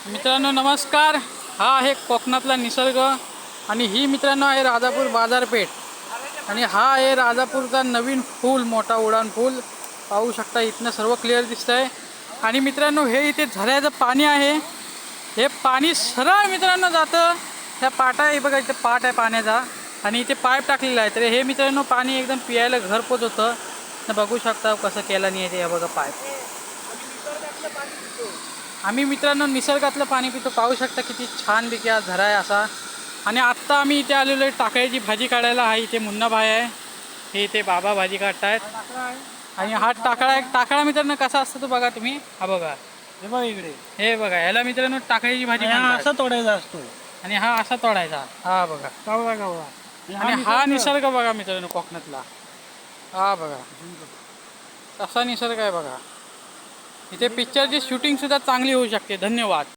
मित्रांनो नमस्कार. हा आहे कोकणातला निसर्ग आणि ही मित्रांनो आहे राजापूर बाजारपेठ आणि हा आहे राजापूरचा नवीन पूल, मोठा उडान पूल. पाहू शकता इथनं सर्व क्लिअर दिसतंय. आणि मित्रांनो हे इथे झऱ्याचं पाणी आहे. हे पाणी सरळ मित्रांनो जातं ह्या पाटा आहे बघा, इथे पाट आहे पाण्याचा आणि इथे पाईप टाकलेला आहे. तर हे मित्रांनो पाणी एकदम पियायला घरपोच होतं. बघू शकता कसं केलं नाही ते बघा पाईप. आम्ही मित्रांनो निसर्गातलं पाणी पितो. पाहू शकता किती छान पैकी हा झरा आहे असा. आणि आत्ता आम्ही इथे आलेलो आहे टाकळ्याची भाजी काढायला. हा इथे मुन्ना भाई आहे, हे इथे बाबा भाजी काढतायत. आणि हा टाकळा मित्रांनो कसा असतो तो बघा तुम्ही. हा बघा, हे बघ इकडे, हे बघा ह्याला मित्रांनो टाकळ्याची भाजी हा म्हणतात. असा तोडायचा असतो. आणि हा असा तोडायचा. हा बघा, कावळा कावळा. आणि हा निसर्ग बघा मित्रांनो कोकणातला. हा बघा तसा निसर्ग आहे बघा. इथे पिक्चरची शूटिंग सुद्धा चांगली होऊ शकते. धन्यवाद.